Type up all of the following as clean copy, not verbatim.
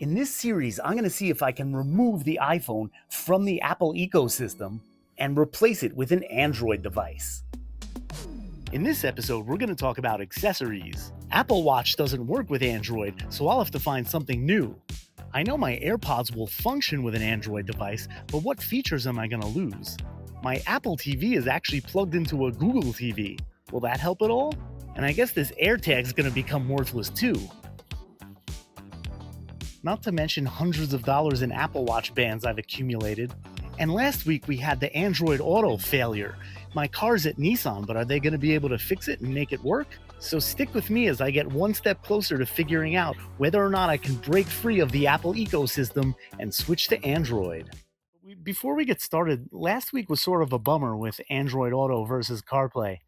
In this series, I'm going to see if I can remove the iPhone from the Apple ecosystem and replace it with an Android device. In this episode, we're going to talk about accessories. Apple Watch doesn't work with Android, so I'll have to find something new. I know my AirPods will function with an Android device, but what features am I going to lose? My Apple TV is actually plugged into a Google TV. Will that help at all? And I guess this AirTag is going to become worthless too. Not to mention hundreds of dollars in Apple Watch bands I've accumulated. And last week we had the Android Auto failure. My car's at Nissan, but are they going to be able to fix it and make it work? So stick with me as I get one step closer to figuring out whether or not I can break free of the Apple ecosystem and switch to Android. Before we get started, last week was sort of a bummer with Android Auto versus CarPlay.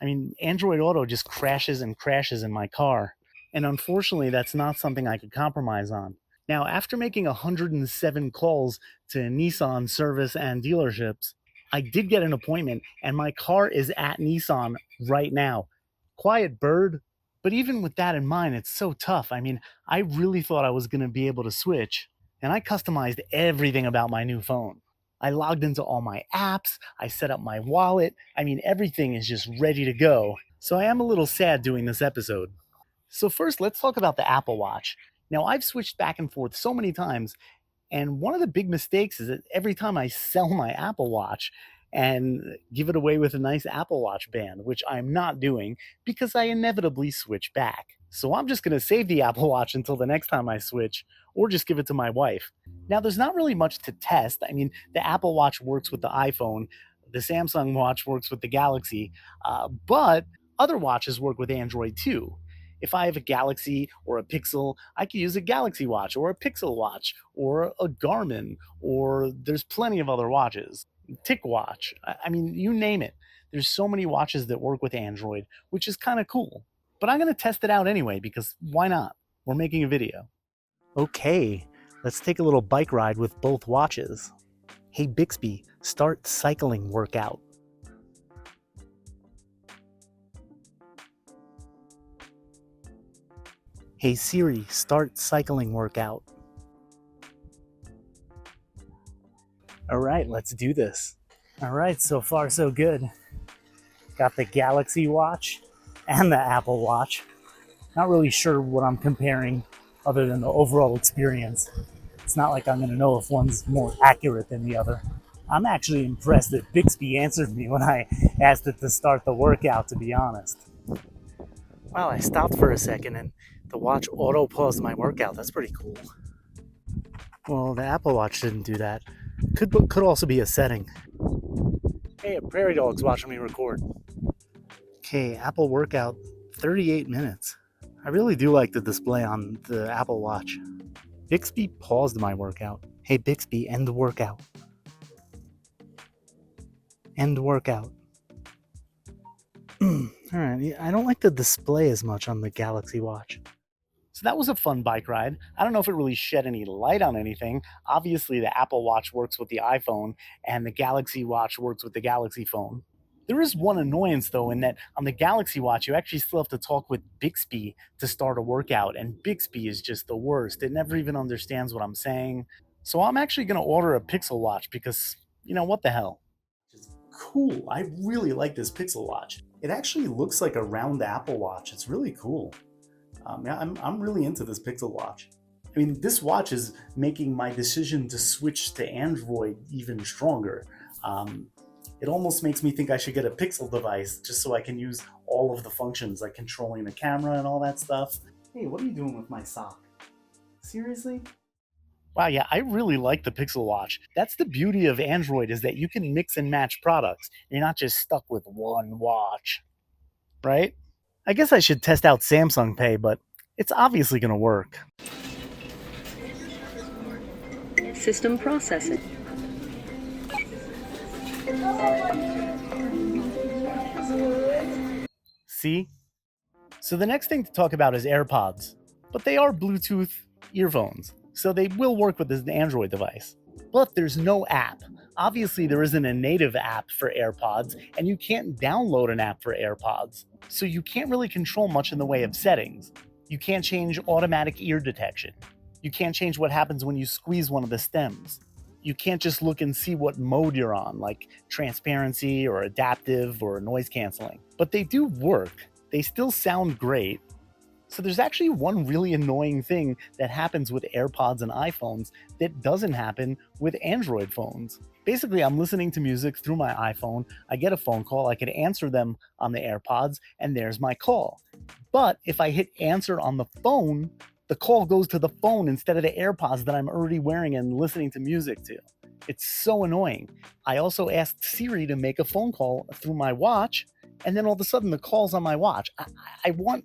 I mean, Android Auto just crashes and crashes in my car. And unfortunately, that's not something I could compromise on. Now, after making 107 calls to Nissan service and dealerships, I did get an appointment, and my car is at Nissan right now. Quiet bird, but even with that in mind, it's so tough. I mean, I really thought I was going to be able to switch, and I customized everything about my new phone. I logged into all my apps, I set up my wallet. I mean, everything is just ready to go. So I am a little sad doing this episode. So first, let's talk about the Apple Watch. Now, I've switched back and forth so many times, and one of the big mistakes is that every time I sell my Apple Watch and give it away with a nice Apple Watch band, which I'm not doing because I inevitably switch back. So I'm just going to save the Apple Watch until the next time I switch, or just give it to my wife. Now, there's not really much to test. I mean, the Apple Watch works with the iPhone, the Samsung Watch works with the Galaxy, but other watches work with Android too. If I have a Galaxy or a Pixel, I can use a Galaxy Watch or a Pixel Watch or a Garmin, or there's plenty of other watches. TicWatch, I mean, you name it. There's so many watches that work with Android, which is kind of cool. But I'm going to test it out anyway, because why not? We're making a video. Okay, let's take a little bike ride with both watches. Hey Bixby, start cycling workout. Hey Siri, start cycling workout. All right, let's do this. All right, so far so good. Got the Galaxy Watch and the Apple Watch. Not really sure what I'm comparing other than the overall experience. It's not like I'm gonna know if one's more accurate than the other. I'm actually impressed that Bixby answered me when I asked it to start the workout, to be honest. Wow, I stopped for a second and the watch auto-paused my workout. That's pretty cool. Well, the Apple Watch didn't do that. Could also be a setting. Hey, a prairie dog's watching me record. Okay, Apple workout, 38 minutes. I really do like the display on the Apple Watch. Bixby paused my workout. Hey, Bixby, end the workout. End workout. Alright, I don't like the display as much on the Galaxy Watch. So that was a fun bike ride. I don't know if it really shed any light on anything. Obviously, the Apple Watch works with the iPhone, and the Galaxy Watch works with the Galaxy phone. There is one annoyance, though, in that on the Galaxy Watch, you actually still have to talk with Bixby to start a workout, and Bixby is just the worst. It never even understands what I'm saying. So I'm actually going to order a Pixel Watch because, you know, what the hell? It's cool. I really like this Pixel Watch. It actually looks like a round Apple Watch. It's really cool. Yeah, I'm really into this Pixel Watch. I mean, this watch is making my decision to switch to Android even stronger. It almost makes me think I should get a Pixel device just so I can use all of the functions like controlling the camera and all that stuff. Hey, what are you doing with my sock? Seriously? Wow, yeah, I really like the Pixel Watch. That's the beauty of Android, is that you can mix and match products. You're not just stuck with one watch, right? I guess I should test out Samsung Pay, but it's obviously going to work. System processing. See? So the next thing to talk about is AirPods, but they are Bluetooth earphones, so they will work with an Android device. But there's no app. Obviously, there isn't a native app for AirPods, and you can't download an app for AirPods. So you can't really control much in the way of settings. You can't change automatic ear detection. You can't change what happens when you squeeze one of the stems. You can't just look and see what mode you're on, like transparency or adaptive or noise canceling. But they do work. They still sound great. So there's actually one really annoying thing that happens with AirPods and iPhones that doesn't happen with Android phones. Basically, I'm listening to music through my iPhone, I get a phone call, I could answer them on the AirPods, and there's my call. But if I hit answer on the phone, the call goes to the phone instead of the AirPods that I'm already wearing and listening to music to. It's so annoying. I also asked Siri to make a phone call through my watch, and then all of a sudden the call's on my watch. I want,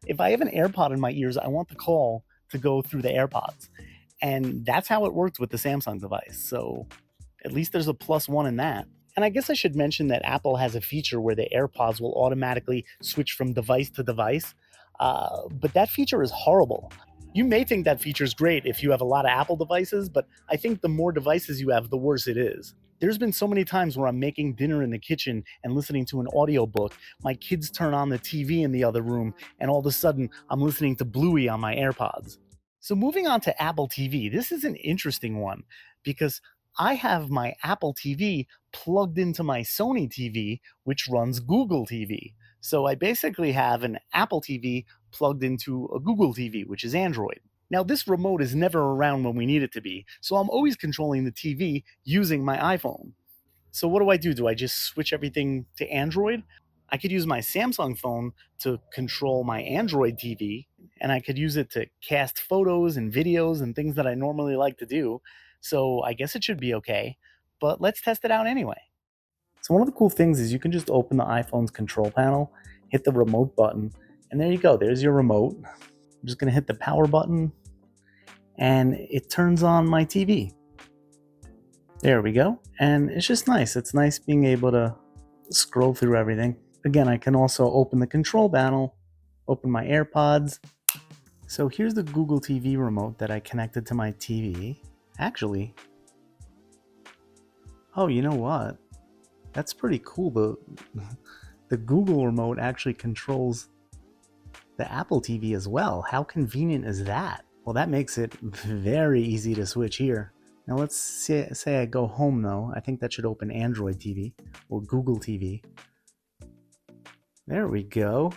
if I have an AirPod in my ears, I want the call to go through the AirPods. And that's how it worked with the Samsung device. So at least there's a +1 in that. And I guess I should mention that Apple has a feature where the AirPods will automatically switch from device to device. But that feature is horrible. You may think that feature is great if you have a lot of Apple devices, but I think the more devices you have, the worse it is. There's been so many times where I'm making dinner in the kitchen and listening to an audiobook. My kids turn on the TV in the other room, and all of a sudden, I'm listening to Bluey on my AirPods. So moving on to Apple TV, this is an interesting one because I have my Apple TV plugged into my Sony TV, which runs Google TV. So I basically have an Apple TV plugged into a Google TV, which is Android. Now, this remote is never around when we need it to be, so I'm always controlling the TV using my iPhone. So what do? Do I just switch everything to Android? I could use my Samsung phone to control my Android TV, and I could use it to cast photos and videos and things that I normally like to do. So I guess it should be okay, but let's test it out anyway. So one of the cool things is you can just open the iPhone's control panel, hit the remote button, and there you go. There's your remote. I'm just going to hit the power button, and it turns on my TV. There we go. And it's just nice. It's nice being able to scroll through everything. Again, I can also open the control panel, open my AirPods. So here's the Google TV remote that I connected to my TV. Actually, oh, you know what? That's pretty cool. The Google remote actually controls the Apple TV as well. How convenient is that? Well, that makes it very easy to switch here. Now let's say I go home though. I think that should open Android TV or Google TV. There we go.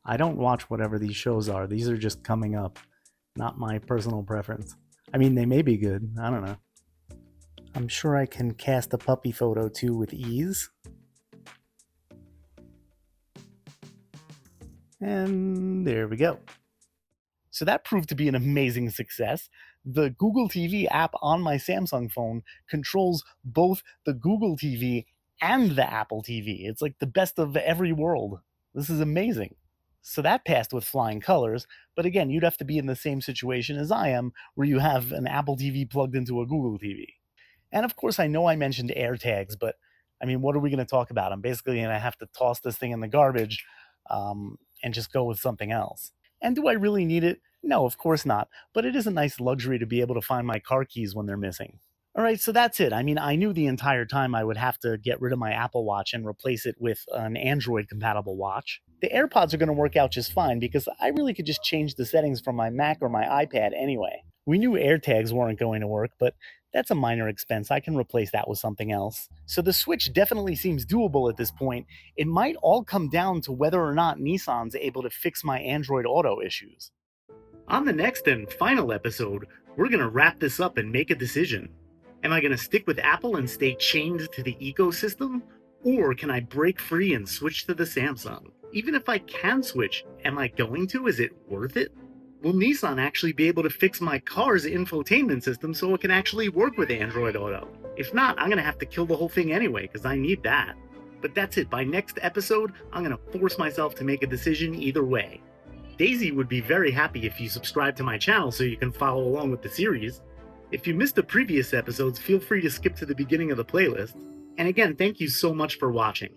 I don't watch whatever these shows are. These are just coming up, not my personal preference. I mean, they may be good. I don't know. I'm sure I can cast a puppy photo too with ease. And there we go. So that proved to be an amazing success. The Google TV app on my Samsung phone controls both the Google TV and the Apple TV. It's like the best of every world. This is amazing. So that passed with flying colors, but again, you'd have to be in the same situation as I am, where you have an Apple TV plugged into a Google TV. And of course, I know I mentioned AirTags, but I mean, what are we going to talk about? I'm basically going to have to toss this thing in the garbage and just go with something else. And do I really need it? No, of course not. But it is a nice luxury to be able to find my car keys when they're missing. All right, so that's it. I mean, I knew the entire time I would have to get rid of my Apple Watch and replace it with an Android-compatible watch. The AirPods are going to work out just fine because I really could just change the settings from my Mac or my iPad anyway. We knew AirTags weren't going to work, but that's a minor expense. I can replace that with something else. So the switch definitely seems doable at this point. It might all come down to whether or not Nissan's able to fix my Android Auto issues. On the next and final episode, we're going to wrap this up and make a decision. Am I going to stick with Apple and stay chained to the ecosystem? Or can I break free and switch to the Samsung? Even if I can switch, am I going to? Is it worth it? Will Nissan actually be able to fix my car's infotainment system so it can actually work with Android Auto? If not, I'm going to have to kill the whole thing anyway because I need that. But that's it. By next episode, I'm going to force myself to make a decision either way. Daisy would be very happy if you subscribe to my channel so you can follow along with the series. If you missed the previous episodes, feel free to skip to the beginning of the playlist. And again, thank you so much for watching.